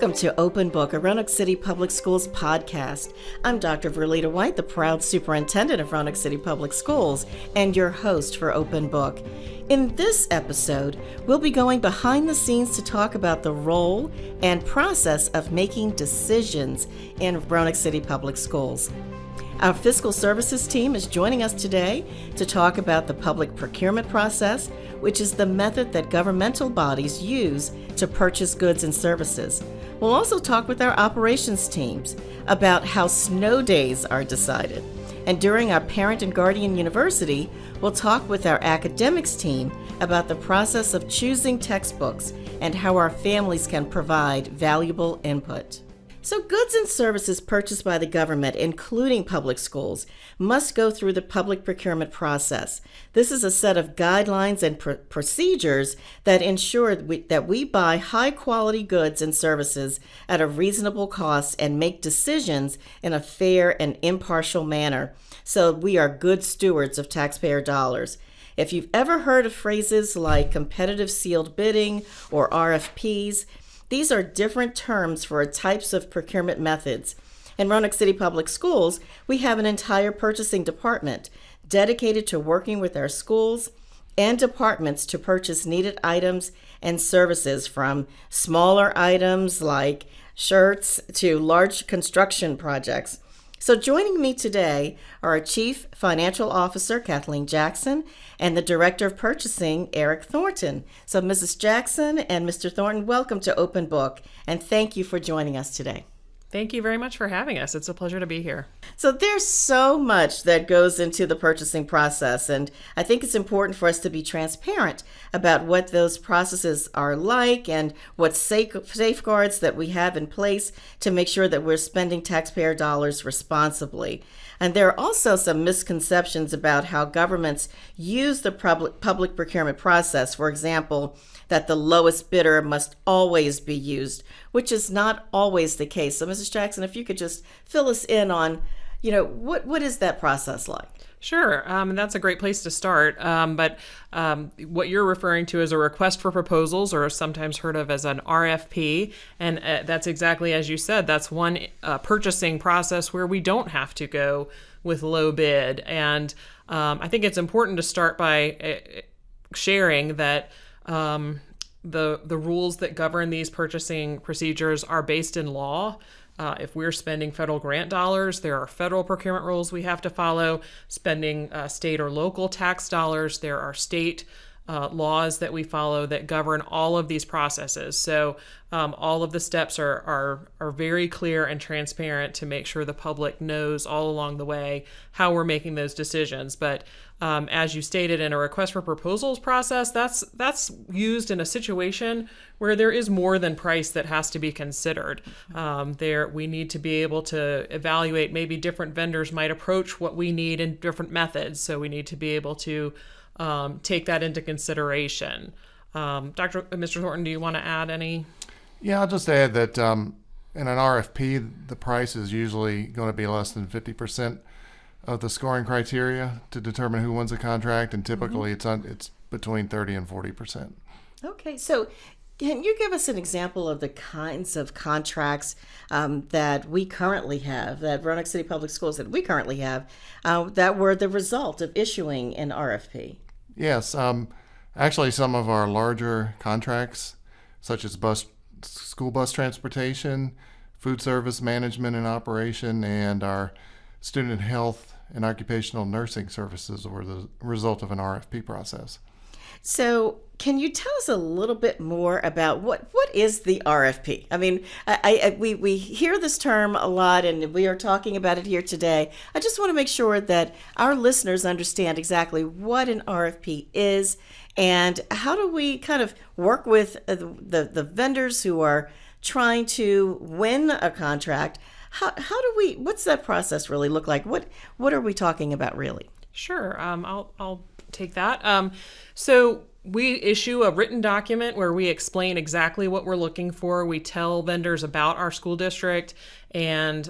Welcome to Open Book, a Roanoke City Public Schools podcast. I'm Dr. Verlita White, the proud superintendent of Roanoke City Public Schools, and your host for Open Book. In this episode, we'll be going behind the scenes to talk about the role and process of making decisions in Roanoke City Public Schools. Our fiscal services team is joining us today to talk about the public procurement process, which is the method that governmental bodies use to purchase goods and services. We'll also talk with our operations teams about how snow days are decided. And during our Parent and Guardian University, we'll talk with our academics team about the process of choosing textbooks and how our families can provide valuable input. So goods and services purchased by the government, including public schools, must go through the public procurement process. This is a set of guidelines and procedures that ensure that we buy high-quality goods and services at a reasonable cost and make decisions in a fair and impartial manner, so we are good stewards of taxpayer dollars. If you've ever heard of phrases like competitive sealed bidding or RFPs, these are different terms for types of procurement methods. In Roanoke City Public Schools, we have an entire purchasing department dedicated to working with our schools and departments to purchase needed items and services, from smaller items like shirts to large construction projects. So joining me today are our Chief Financial Officer, Kathleen Jackson, and the Director of Purchasing, Eric Thornton. So Mrs. Jackson and Mr. Thornton, welcome to Open Book, and thank you for joining us today. Thank you very much for having us. It's a pleasure to be here. So there's so much that goes into the purchasing process, and I think it's important for us to be transparent about what those processes are like and what safeguards that we have in place to make sure that we're spending taxpayer dollars responsibly. And there are also some misconceptions about how governments use the public procurement process. For example, that the lowest bidder must always be used, which is not always the case. So Mrs. Jackson, if you could just fill us in on, what is that process like? Sure. That's a great place to start. But what you're referring to is a request for proposals, or sometimes heard of as an RFP. And that's exactly as you said. That's one purchasing process where we don't have to go with low bid. And I think it's important to start by sharing that the rules that govern these purchasing procedures are based in law. If we're spending federal grant dollars, there are federal procurement rules we have to follow. Spending state or local tax dollars, there are state laws that we follow that govern all of these processes. So all of the steps are very clear and transparent to make sure the public knows all along the way how we're making those decisions. But as you stated, in a request for proposals process, that's used in a situation where there is more than price that has to be considered. We need to be able to evaluate, maybe different vendors might approach what we need in different methods. So we need to be able to take that into consideration. Mr. Thornton, do you want to add any? Yeah, I'll just add that in an RFP, the price is usually going to be less than 50% of the scoring criteria to determine who wins a contract, and typically it's between 30 and 40%. Okay, so can you give us an example of the kinds of contracts that we currently have, that Roanoke City Public Schools that we currently have, that were the result of issuing an RFP? Yes, actually some of our larger contracts, such as school bus transportation, food service management and operation, and our student health and occupational nursing services, were the result of an RFP process. So can you tell us a little bit more about what is the RFP? I mean, we hear this term a lot, and we are talking about it here today. I just want to make sure that our listeners understand exactly what an RFP is, and how do we kind of work with the vendors who are trying to win a contract. What's that process really look like? What are we talking about really? Sure. I'll take that. So we issue a written document where we explain exactly what we're looking for. We tell vendors about our school district and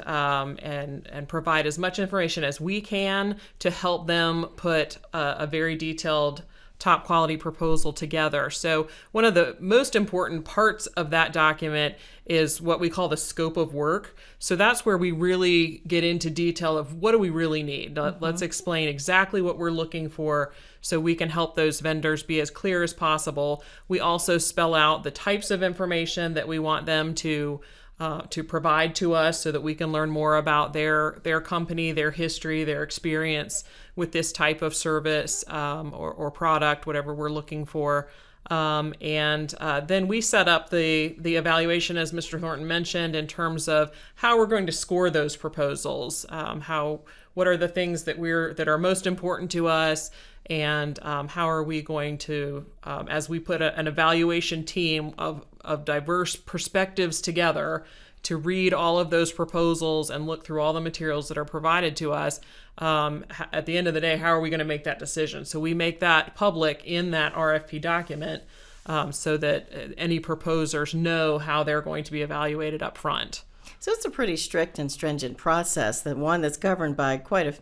provide as much information as we can to help them put a very detailed top quality proposal together. So one of the most important parts of that document is what we call the scope of work. So that's where we really get into detail of what do we really need. Let's explain exactly what we're looking for so we can help those vendors be as clear as possible. We also spell out the types of information that we want them to provide to us so that we can learn more about their company, their history, their experience with this type of service or product, whatever we're looking for. Then we set up the evaluation, as Mr. Thornton mentioned, in terms of how we're going to score those proposals, what are the things that are most important to us, and how are we going to, as we put an evaluation team of diverse perspectives together to read all of those proposals and look through all the materials that are provided to us, at the end of the day, how are we going to make that decision? So we make that public in that RFP document so that any proposers know how they're going to be evaluated up front. So it's a pretty strict and stringent process, one that's governed by quite a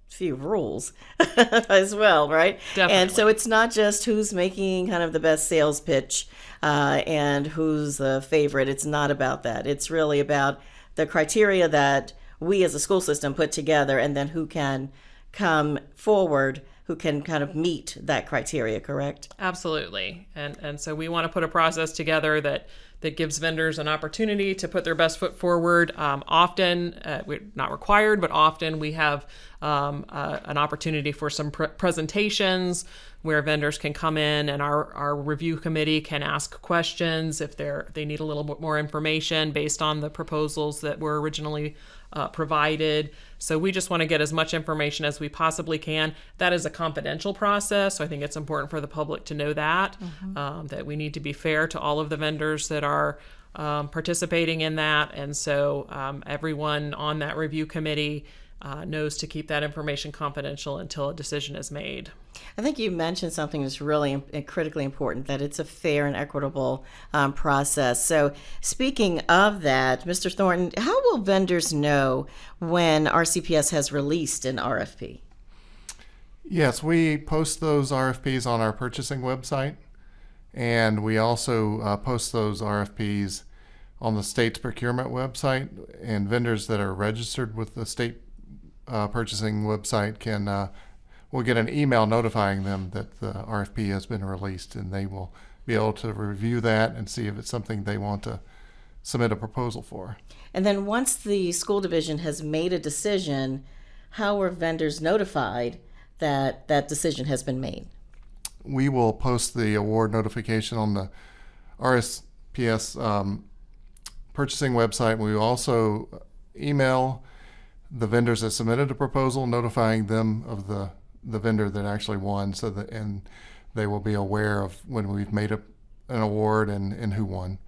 few rules as well, right? Definitely. And so it's not just who's making kind of the best sales pitch and who's the favorite. It's not about that. It's really about the criteria that we as a school system put together, and then who can come forward, who can kind of meet that criteria, correct? Absolutely. And so we want to put a process together that gives vendors an opportunity to put their best foot forward. Often, we're not required, but often we have an opportunity for some presentations where vendors can come in and our review committee can ask questions if they need a little bit more information based on the proposals that were originally provided. So we just want to get as much information as we possibly can. That is a confidential process, so I think it's important for the public to know that, that we need to be fair to all of the vendors that are participating in that. And so everyone on that review committee knows to keep that information confidential until a decision is made. I think you mentioned something that's really critically important, that it's a fair and equitable process. So speaking of that, Mr. Thornton, how will vendors know when RCPS has released an RFP? Yes, we post those RFPs on our purchasing website, and we also post those RFPs on the state's procurement website, and vendors that are registered with the state purchasing website will get an email notifying them that the RFP has been released, and they will be able to review that and see if it's something they want to submit a proposal for. And then once the school division has made a decision, how are vendors notified that that decision has been made? We will post the award notification on the RCPS purchasing website. We will also email the vendors that submitted a proposal, notifying them of the vendor that actually won, and they will be aware of when we've made an award and who won.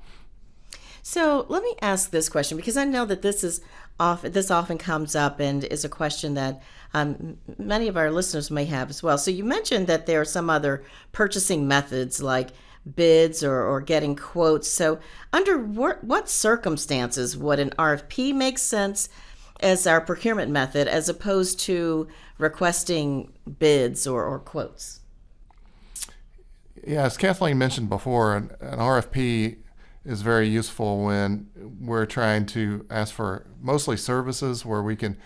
So let me ask this question, because I know that this often comes up and is a question that many of our listeners may have as well. So you mentioned that there are some other purchasing methods like bids or getting quotes. So under what circumstances would an RFP make sense as our procurement method as opposed to requesting bids or quotes? Yeah, as Kathleen mentioned before, an RFP is very useful when we're trying to ask for mostly services where we can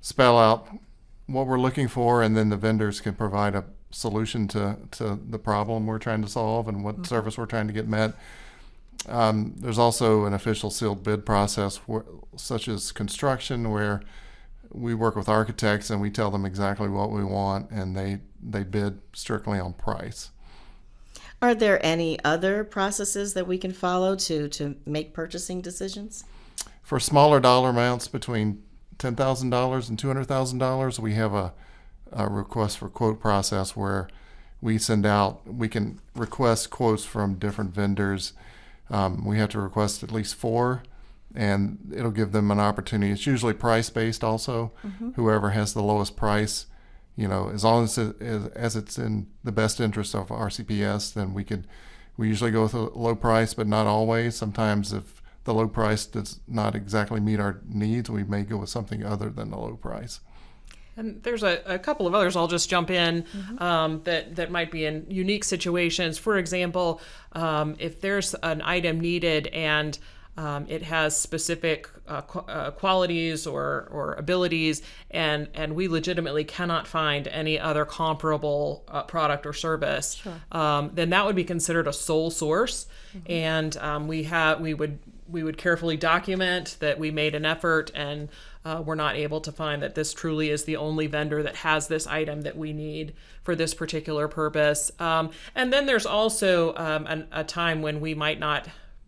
spell out what we're looking for, and then the vendors can provide a solution to the problem we're trying to solve and what service we're trying to get met. There's also an official sealed bid process, such as construction, where we work with architects and we tell them exactly what we want, and they bid strictly on price. Are there any other processes that we can follow to make purchasing decisions? For smaller dollar amounts between $10,000 and $200,000, we have a request for quote process where we can request quotes from different vendors. We have to request at least 4, and it'll give them an opportunity. It's usually price-based also. Whoever has the lowest price, as long as it's in the best interest of RCPS, then we usually go with a low price, but not always. Sometimes if the low price does not exactly meet our needs, we may go with something other than the low price. And there's a couple of others I'll just jump in that might be in unique situations. For example, if there's an item needed and it has specific qualities or abilities, and we legitimately cannot find any other comparable product or service, then that would be considered a sole source. And we would carefully document that we made an effort and we're not able to find that this truly is the only vendor that has this item that we need for this particular purpose. And then there's also a time when we might not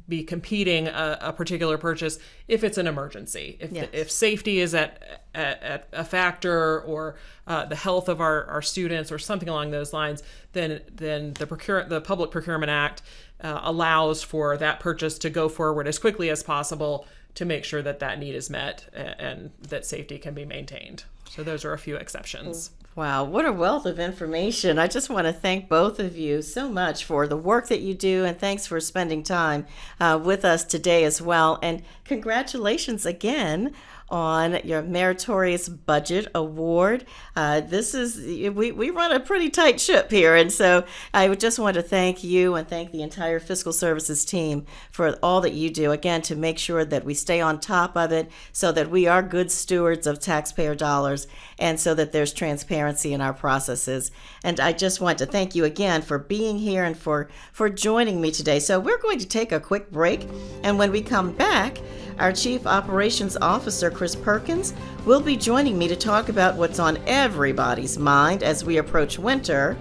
be competing a particular purchase if it's an emergency. If safety is at a factor, or the health of our students or something along those lines, then the Public Procurement Act allows for that purchase to go forward as quickly as possible to make sure that need is met and that safety can be maintained. So those are a few exceptions. Wow, what a wealth of information. I just want to thank both of you so much for the work that you do, and thanks for spending time with us today as well. And congratulations again on your Meritorious Budget Award. We run a pretty tight ship here, and so I would just want to thank you and thank the entire Fiscal Services team for all that you do, again, to make sure that we stay on top of it so that we are good stewards of taxpayer dollars and so that there's transparency in our processes. And I just want to thank you again for being here and for joining me today. So we're going to take a quick break, and when we come back, our Chief Operations Officer, Chris Perkins, will be joining me to talk about what's on everybody's mind as we approach winter: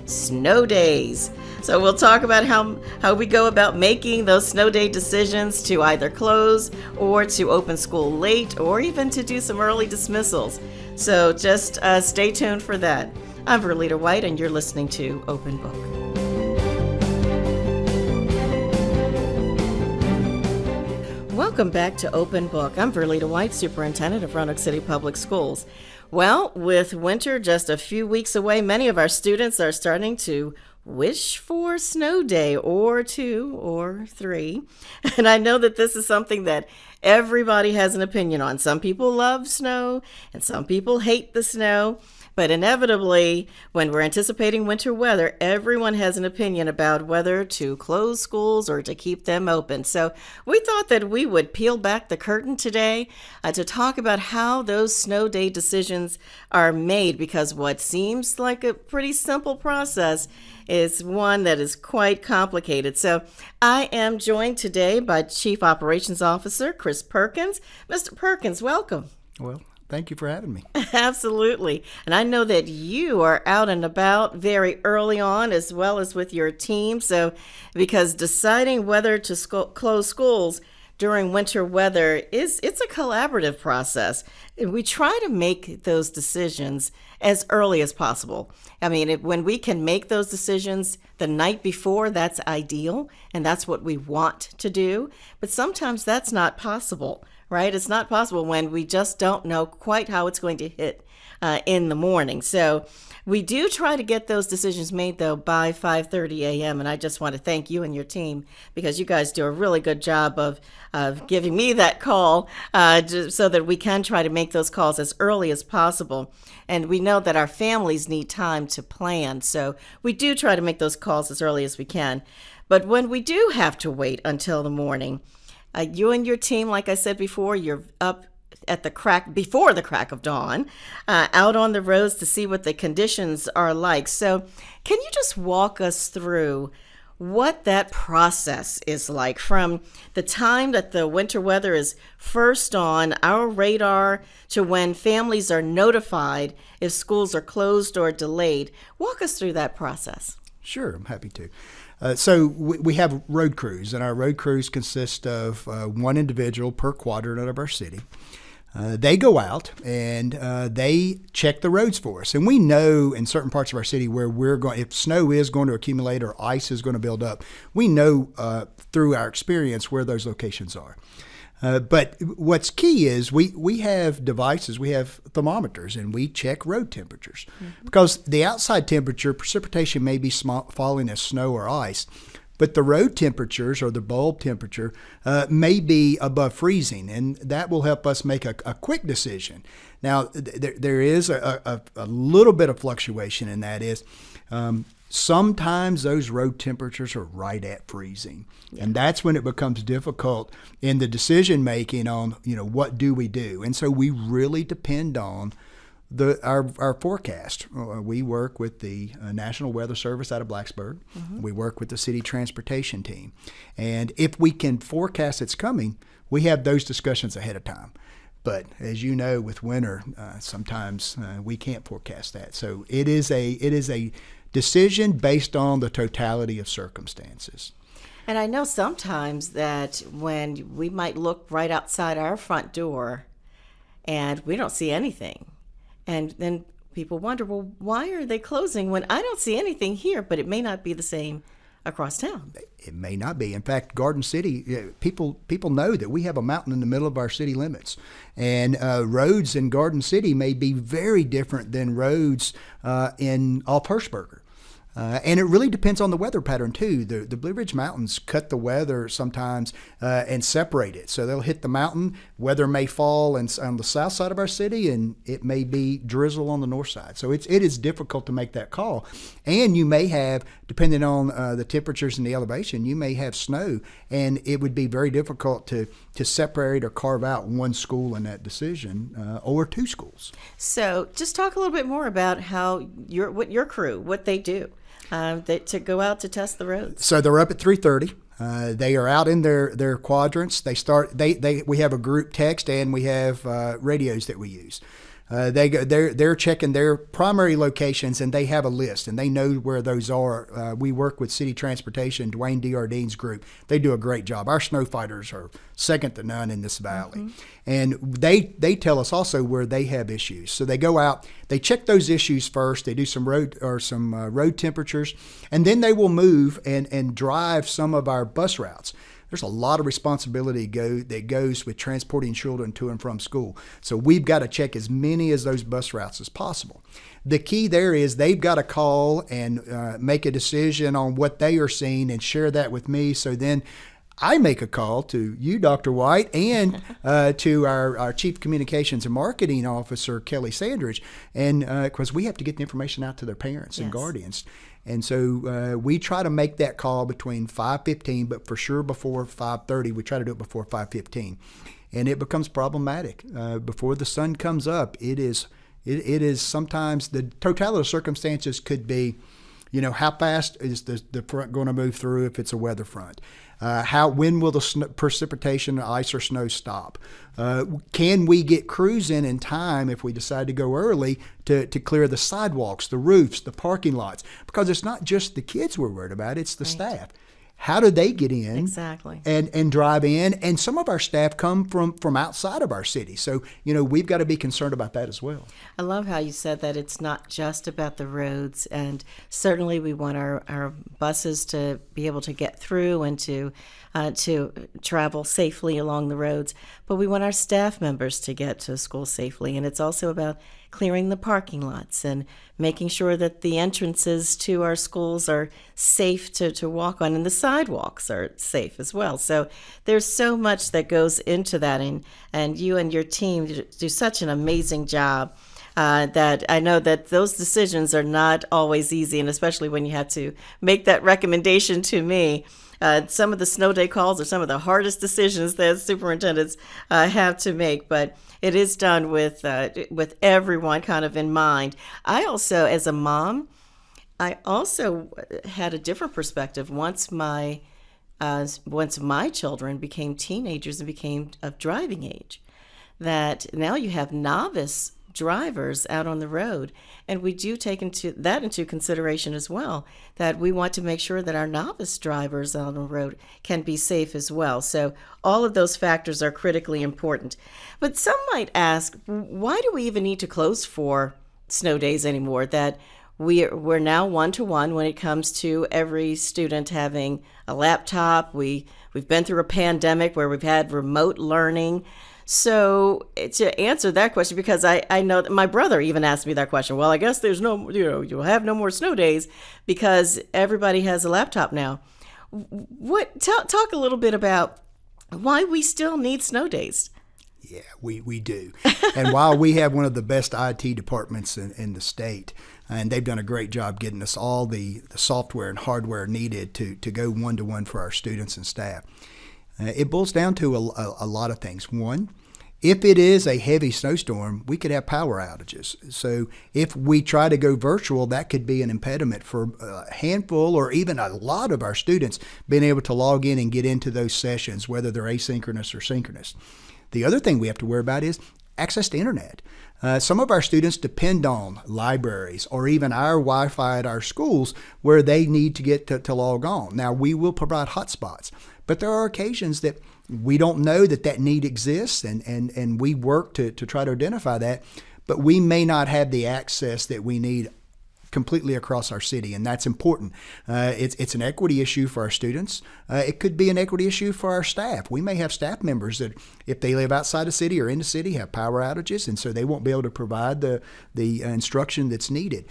snow days. So we'll talk about how we go about making those snow day decisions to either close or to open school late or even to do some early dismissals. So just stay tuned for that. I'm Verlita White, and you're listening to Open Book. Welcome back to Open Book. I'm Verlita White, Superintendent of Roanoke City Public Schools. Well, with winter just a few weeks away, many of our students are starting to wish for snow day or 2 or 3. And I know that this is something that everybody has an opinion on. Some people love snow and some people hate the snow. But inevitably, when we're anticipating winter weather, everyone has an opinion about whether to close schools or to keep them open. So we thought that we would peel back the curtain today to talk about how those snow day decisions are made, because what seems like a pretty simple process is one that is quite complicated. So I am joined today by Chief Operations Officer Chris Perkins. Mr. Perkins, welcome. Well, thank you for having me. Absolutely. And I know that you are out and about very early on, as well as with your team. So because deciding whether to close schools during winter weather it's a collaborative process. We try to make those decisions as early as possible. I mean, when we can make those decisions the night before, that's ideal, and that's what we want to do. But sometimes that's not possible, right? It's not possible when we just don't know quite how it's going to hit in the morning. So we do try to get those decisions made, though, by 5:30 a.m. And I just want to thank you and your team, because you guys do a really good job of giving me that call so that we can try to make those calls as early as possible. And we know that our families need time to plan. So we do try to make those calls as early as we can. But when we do have to wait until the morning, you and your team, like I said before, you're up at before the crack of dawn, out on the roads to see what the conditions are like. So can you just walk us through what that process is like from the time that the winter weather is first on our radar to when families are notified if schools are closed or delayed? Walk us through that process. Sure, I'm happy to. So we have road crews, and our road crews consist of one individual per quadrant of our city. They go out and they check the roads for us. And we know in certain parts of our city where if snow is going to accumulate or ice is going to build up, we know through our experience where those locations are. But what's key is we have devices, we have thermometers, and we check road temperatures. Mm-hmm. Because the outside temperature, precipitation may be falling as snow or ice, but the road temperatures or the bulb temperature may be above freezing, and that will help us make a quick decision. Now, there is a little bit of fluctuation, and that is sometimes those road temperatures are right at freezing. Yeah. And that's when it becomes difficult in the decision making on, what do we do? And so we really depend on our forecast. We work with the National Weather Service out of Blacksburg. Mm-hmm. We work with the city transportation team. And if we can forecast it's coming, we have those discussions ahead of time. But as you know, with winter, sometimes we can't forecast that. So it is a decision based on the totality of circumstances. And I know sometimes that when we might look right outside our front door and we don't see anything, and then people wonder, well, why are they closing when I don't see anything here? But it may not be the same across town. It may not be. In fact, Garden City, people know that we have a mountain in the middle of our city limits, and roads in Garden City may be very different than roads in Hirschberger. And it really depends on the weather pattern, too. The Blue Ridge Mountains cut the weather sometimes and separate it. So they'll hit the mountain, weather may fall on the south side of our city, and it may be drizzle on the north side. So it is difficult to make that call. And you may have, depending on the temperatures and the elevation, you may have snow, and it would be very difficult to separate or carve out one school in that decision or two schools. So just talk a little bit more about how your crew, what they do. To go out to test the roads. So they're up at 3:30. They are out in their quadrants. We have a group text, and we have radios that we use. They're checking their primary locations, and they have a list, and they know where those are. We work with City Transportation, Dwayne Deardine's group. They do a great job. Our snow fighters are second to none in this valley. Mm-hmm. And they tell us also where they have issues. So they go out, they check those issues first. They do some road temperatures, and then they will move and drive some of our bus routes. There's a lot of responsibility that goes with transporting children to and from school. So we've got to check as many of those bus routes as possible. The key there is they've got to call and make a decision on what they are seeing and share that with me. So then I make a call to you, Dr. White, and to our Chief Communications and Marketing Officer, Kelly Sandridge, and because we have to get the information out to their parents and guardians. And so we try to make that call between 5:15, but for sure before 5:30. We try to do it before 5:15. And it becomes problematic. Before the sun comes up, it is sometimes the totality of circumstances could be, how fast is the front going to move through if it's a weather front? When will the precipitation, ice or snow stop? Can we get crews in time if we decide to go early to clear the sidewalks, the roofs, the parking lots? Because it's not just the kids we're worried about, it's the staff. How do they get in exactly and drive in? And some of our staff come from outside of our city. So, we've got to be concerned about that as well. I love how you said that it's not just about the roads. And certainly we want our buses to be able to get through and to travel safely along the roads. But we want our staff members to get to school safely. And it's also about clearing the parking lots and making sure that the entrances to our schools are safe to walk on, and the sidewalks are safe as well. So there's so much that goes into that, and you and your team do such an amazing job that I know that those decisions are not always easy, and especially when you have to make that recommendation to me. Some of the snow day calls are some of the hardest decisions that superintendents have to make, but it is done with everyone kind of in mind. I also, as a mom, I also had a different perspective once my children became teenagers and became of driving age, that now you have novice drivers out on the road, and we do take into consideration as well, that we want to make sure that our novice drivers out on the road can be safe as well. So all of those factors are critically important. But some might ask, why do we even need to close for snow days anymore? That we're now 1-to-1 when it comes to every student having a laptop. We've been through a pandemic where we've had remote learning. So to answer that question, because I know that my brother even asked me that question. Well, I guess there's you'll have no more snow days because everybody has a laptop now. Talk a little bit about why we still need snow days. Yeah, we do. And while we have one of the best IT departments in the state, and they've done a great job getting us all the software and hardware needed to go one-to-one for our students and staff, it boils down to a lot of things. One, if it is a heavy snowstorm, we could have power outages. So if we try to go virtual, that could be an impediment for a handful or even a lot of our students being able to log in and get into those sessions, whether they're asynchronous or synchronous. The other thing we have to worry about is access to internet. Some of our students depend on libraries or even our Wi-Fi at our schools where they need to get to log on. Now, we will provide hotspots, but there are occasions that we don't know that need exists, and we work to try to identify that, but we may not have the access that we need completely across our city, and that's important. It's an equity issue for our students. It could be an equity issue for our staff. We may have staff members that, if they live outside the city or in the city, have power outages, and so they won't be able to provide the instruction that's needed.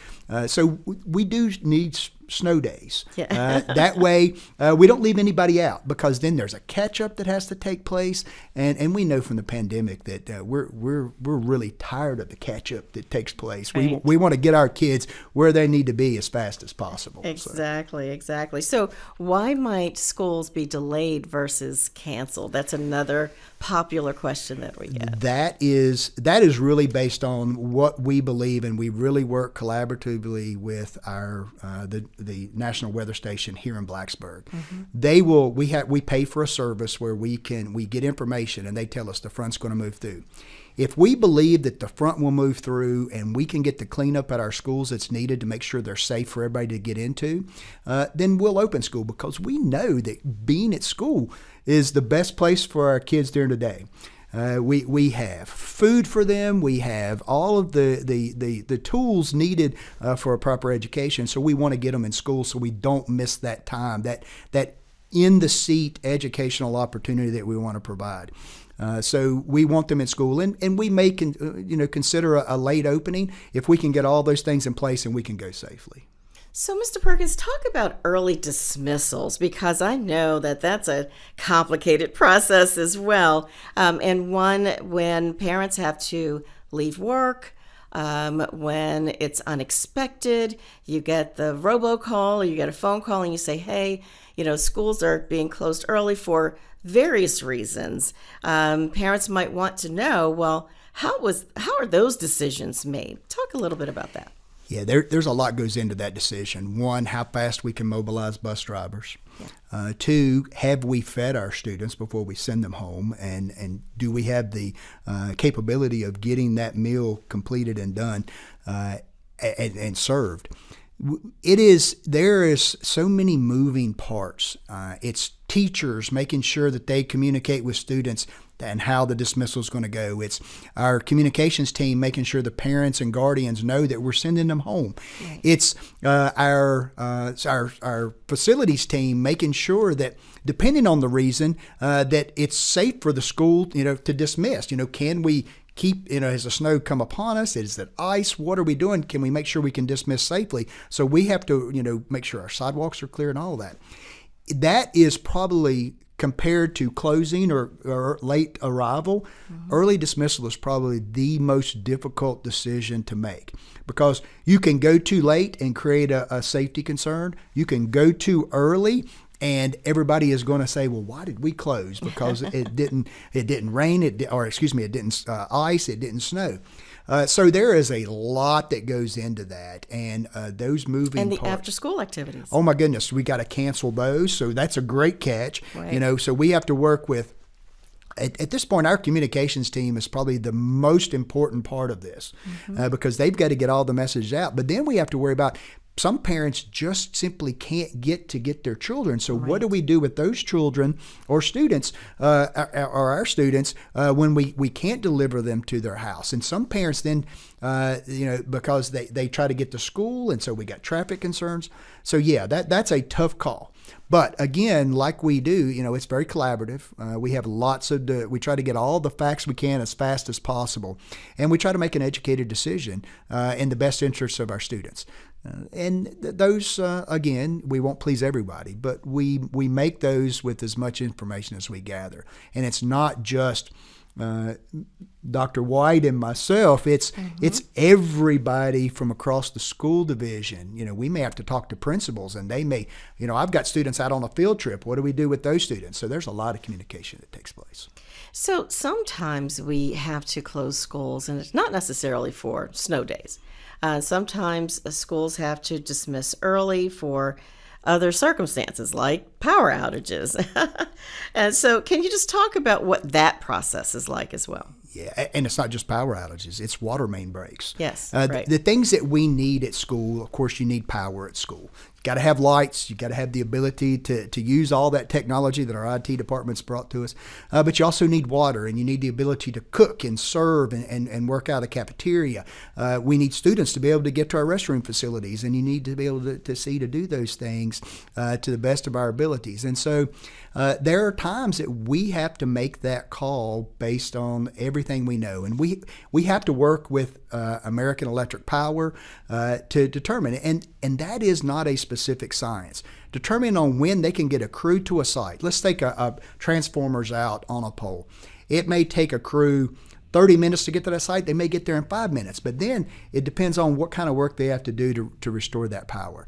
So we do need snow days. Yeah. That way, we don't leave anybody out, because then there's a catch-up that has to take place, and we know from the pandemic that we're really tired of the catch-up that takes place. Right. We want to get our kids where they need to be as fast as possible. Exactly. So why might schools be delayed versus canceled? That's another popular question that we get. That is really based on what we believe, and we really work collaboratively with our the National Weather Station here in Blacksburg. Mm-hmm. We pay for a service where we get information, and they tell us the front's going to move through. If we believe that the front will move through and we can get the cleanup at our schools that's needed to make sure they're safe for everybody to get into, then we'll open school, because we know that being at school is the best place for our kids during the day. We have food for them. We have all of the tools needed for a proper education. So we want to get them in school so we don't miss that time, that in the seat educational opportunity that we want to provide. So we want them in school, and we may consider a late opening if we can get all those things in place and we can go safely. So, Mr. Perkins, talk about early dismissals, because I know that that's a complicated process as well, and one when parents have to leave work, when it's unexpected. You get the robocall or you get a phone call and you say, hey, schools are being closed early for various reasons. Parents might want to know, well, how are those decisions made? Talk a little bit about that. Yeah, there's a lot goes into that decision. One, how fast we can mobilize bus drivers. Yeah. Two, have we fed our students before we send them home? And do we have the capability of getting that meal completed and done and served? There is so many moving parts. It's teachers making sure that they communicate with students and how the dismissal is going to go. It's our communications team making sure the parents and guardians know that we're sending them home. Right. It's our facilities team making sure that, depending on the reason, that it's safe for the school, to dismiss. Can we keep, has the snow come upon us? Is it ice? What are we doing? Can we make sure we can dismiss safely? So we have to, make sure our sidewalks are clear and all that. That is probably, compared to closing or late arrival, mm-hmm. early dismissal is probably the most difficult decision to make, because you can go too late and create a safety concern. You can go too early and everybody is going to say, well, why did we close? Because it didn't rain, it didn't ice, it didn't snow. So there is a lot that goes into that, and those moving and the parts. after-school activities. Oh my goodness, we got to cancel those. So that's a great catch. Right. So we have to work with. At this point, our communications team is probably the most important part of this, mm-hmm. Because they've got to get all the messages out. But then we have to worry about. Some parents just simply can't get their children. So right. What do we do with those children or students, or our students, when we can't deliver them to their house? And some parents then, because they try to get to school, and so we got traffic concerns. So yeah, that's a tough call. But again, like we do, it's very collaborative. We have we try to get all the facts we can as fast as possible, and we try to make an educated decision in the best interests of our students. And those, again, we won't please everybody, but we make those with as much information as we gather. And it's not just Dr. White and myself, it's everybody from across the school division. We may have to talk to principals, and they may, I've got students out on a field trip. What do we do with those students? So there's a lot of communication that takes place. So sometimes we have to close schools, and it's not necessarily for snow days. Sometimes schools have to dismiss early for other circumstances like power outages. And so can you just talk about what that process is like as well? Yeah, and it's not just power outages, it's water main breaks. Yes, right. The things that we need at school, of course, you need power at school. You got to have lights, you got to have the ability to use all that technology that our IT department's brought to us, but you also need water, and you need the ability to cook and serve and work out of the cafeteria. We need students to be able to get to our restroom facilities, and you need to be able to see to do those things to the best of our abilities. And so there are times that we have to make that call based on everything we know, and we have to work with American Electric Power to determine it, and that is not a specific science. Determining on when they can get a crew to a site. Let's take a transformers out on a pole. It may take a crew 30 minutes to get to that site. They may get there in 5 minutes, but then it depends on what kind of work they have to do to restore that power.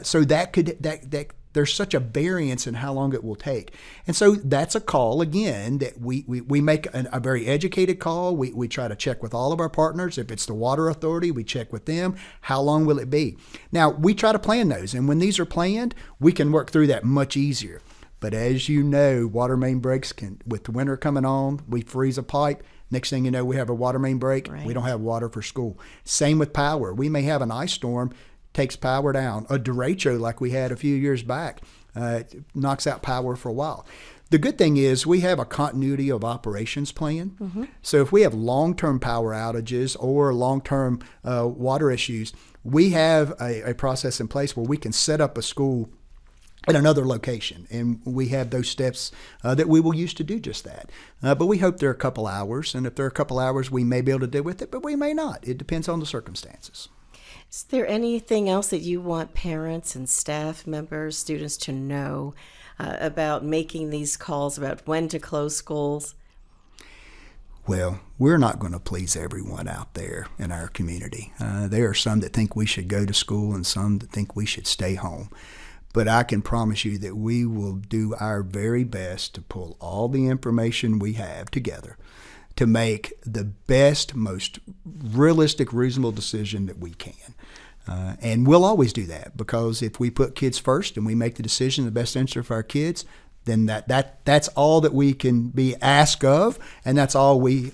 So that there's such a variance in how long it will take. And so that's a call, again, that we make a very educated call. We try to check with all of our partners. If it's the water authority, we check with them. How long will it be? Now, we try to plan those. And when these are planned, we can work through that much easier. But as you know, water main breaks with the winter coming on, we freeze a pipe. Next thing you know, we have a water main break. Right. We don't have water for school. Same with power. We may have an ice storm, takes power down. A derecho like we had a few years back knocks out power for a while. The good thing is we have a continuity of operations plan. Mm-hmm. So if we have long-term power outages or long-term water issues, we have a process in place where we can set up a school at another location, and we have those steps that we will use to do just that. But we hope they're a couple hours, and if they're a couple hours, we may be able to deal with it, but we may not. It depends on the circumstances. Is there anything else that you want parents and staff members, students to know about making these calls about when to close schools? Well, we're not going to please everyone out there in our community. There are some that think we should go to school and some that think we should stay home. But I can promise you that we will do our very best to pull all the information we have together to make the best, most realistic, reasonable decision that we can. And we'll always do that, because if we put kids first and we make the decision in the best interest of our kids, then that's all that we can be asked of, and that's all we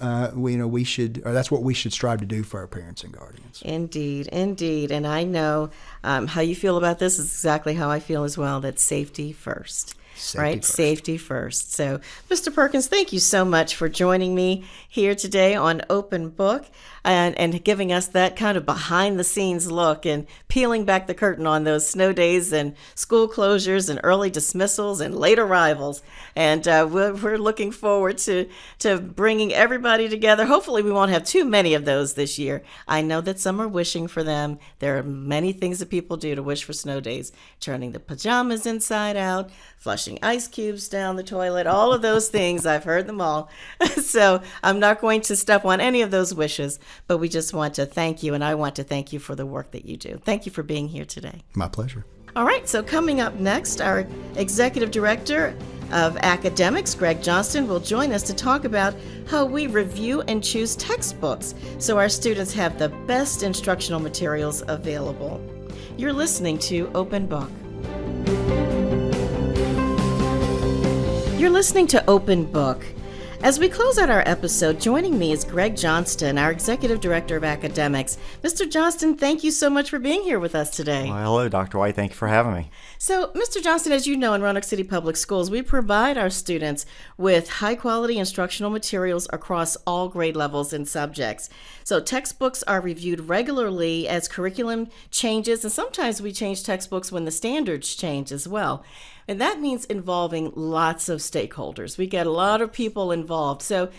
should, or that's what we should strive to do for our parents and guardians. Indeed, and I know how you feel about this is exactly how I feel as well. That safety first. Safety first. So, Mr. Perkins, thank you so much for joining me here today on Open Book and giving us that kind of behind-the-scenes look and peeling back the curtain on those snow days and school closures and early dismissals and late arrivals. And we're looking forward to bringing everybody together. Hopefully, we won't have too many of those this year. I know that some are wishing for them. There are many things that people do to wish for snow days, turning the pajamas inside out, flushing ice cubes down the toilet, all of those things. I've heard them all. So I'm not going to step on any of those wishes, but we just want to thank you, and I want to thank you for the work that you do. Thank you for being here today. My pleasure. All right, so coming up next, our Executive Director of Academics, Greg Johnston, will join us to talk about how we review and choose textbooks so our students have the best instructional materials available. You're listening to Open Book. You're listening to Open Book. As we close out our episode, joining me is Greg Johnston, our Executive Director of Academics. Mr. Johnston, thank you so much for being here with us today. Well, hello, Dr. White. Thank you for having me. So, Mr. Johnston, as you know, in Roanoke City Public Schools, we provide our students with high-quality instructional materials across all grade levels and subjects. So, textbooks are reviewed regularly as curriculum changes, and sometimes we change textbooks when the standards change as well. And that means involving lots of stakeholders. We get a lot of people involved. So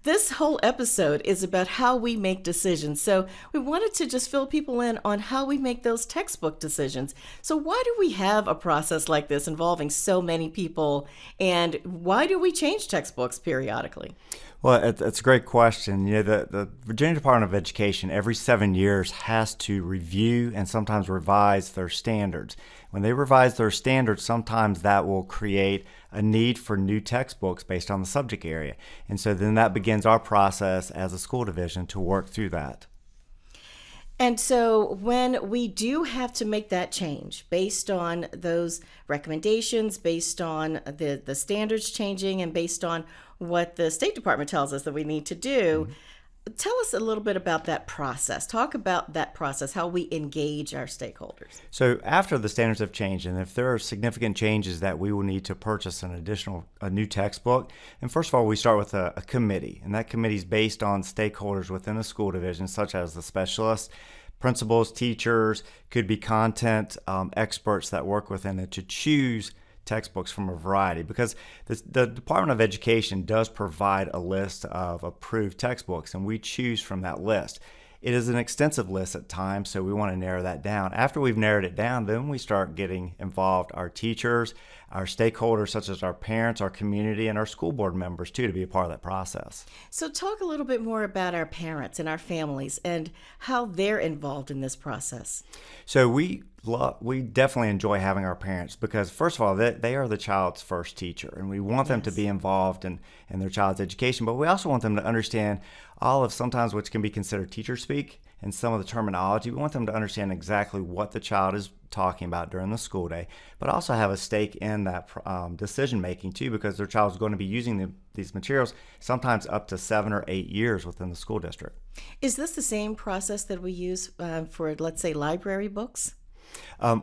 this whole episode is about how we make decisions. So we wanted to just fill people in on how we make those textbook decisions. So why do we have a process like this involving so many people? And why do we change textbooks periodically? Well, it's a great question. The Virginia Department of Education every 7 years has to review and sometimes revise their standards. When they revise their standards, sometimes that will create a need for new textbooks based on the subject area. And so then that begins our process as a school division to work through that. And so when we do have to make that change based on those recommendations, based on the standards changing, and based on what the State Department tells us that we need to do, tell us a little bit about that process. Talk about that process, how we engage our stakeholders. So after the standards have changed, and if there are significant changes that we will need to purchase a new textbook, and first of all, we start with a committee, and that committee is based on stakeholders within a school division, such as the specialists, principals, teachers, could be content experts that work within it to choose textbooks from a variety, because the Department of Education does provide a list of approved textbooks, and we choose from that list. It is an extensive list at times, so we want to narrow that down. After we've narrowed it down, then we start getting involved our teachers, our stakeholders such as our parents, our community, and our school board members too, to be a part of that process. So talk a little bit more about our parents and our families and how they're involved in this process. So we definitely enjoy having our parents, because first of all, they are the child's first teacher, and we want them to be involved in their child's education, but we also want them to understand all of sometimes which can be considered teacher speak and some of the terminology. We want them to understand exactly what the child is talking about during the school day, but also have a stake in that decision making too, because their child is going to be using these materials sometimes up to 7 or 8 years within the school district. Is this the same process that we use for, let's say, library books?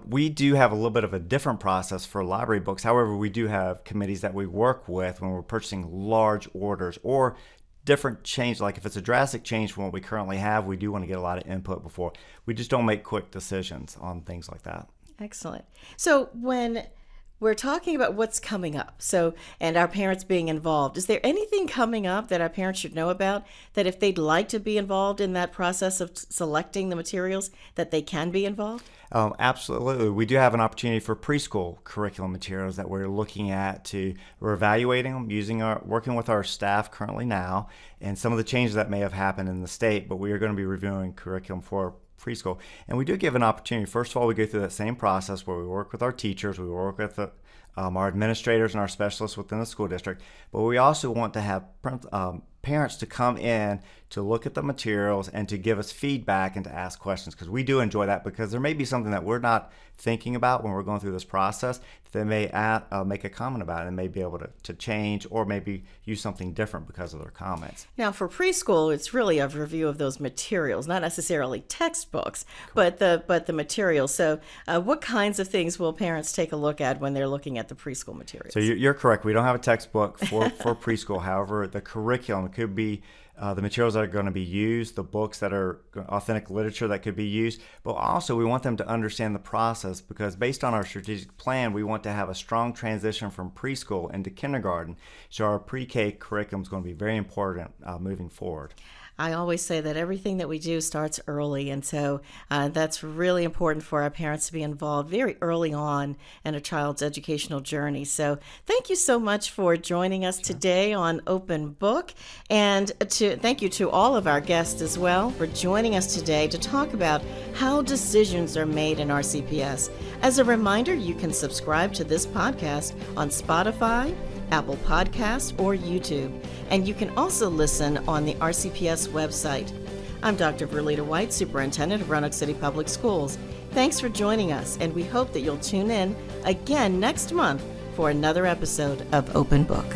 We do have a little bit of a different process for library books. However, we do have committees that we work with when we're purchasing large orders or different change. Like if it's a drastic change from what we currently have, we do want to get a lot of input before. We just don't make quick decisions on things like that. Excellent. So when we're talking about what's coming up, and our parents being involved, is there anything coming up that our parents should know about, that if they'd like to be involved in that process of selecting the materials, that they can be involved? Absolutely. We do have an opportunity for preschool curriculum materials that we're looking at. We're evaluating them, working with our staff currently now, and some of the changes that may have happened in the state, but we are going to be reviewing curriculum for preschool. And we do give an opportunity. First of all, we go through that same process where we work with our teachers, we work with our administrators and our specialists within the school district, but we also want to have parents to come in to look at the materials and to give us feedback and to ask questions, because we do enjoy that, because there may be something that we're not thinking about when we're going through this process. They may make a comment about it and may be able to change or maybe use something different because of their comments. Now for preschool, it's really a review of those materials, not necessarily textbooks, but the materials. So what kinds of things will parents take a look at when they're looking at the preschool materials? So you're correct. We don't have a textbook for preschool. However, the curriculum could be the materials that are going to be used, the books that are authentic literature that could be used, but also we want them to understand the process, because based on our strategic plan, we want to have a strong transition from preschool into kindergarten. So our pre-K curriculum is going to be very important moving forward. I always say that everything that we do starts early, and so that's really important for our parents to be involved very early on in a child's educational journey. So thank you so much for joining us today on Open Book, and thank you to all of our guests as well for joining us today to talk about how decisions are made in RCPS. As a reminder, you can subscribe to this podcast on Spotify, Apple Podcasts, or YouTube. And you can also listen on the RCPS website. I'm Dr. Verlita White, Superintendent of Roanoke City Public Schools. Thanks for joining us, and we hope that you'll tune in again next month for another episode of Open Book.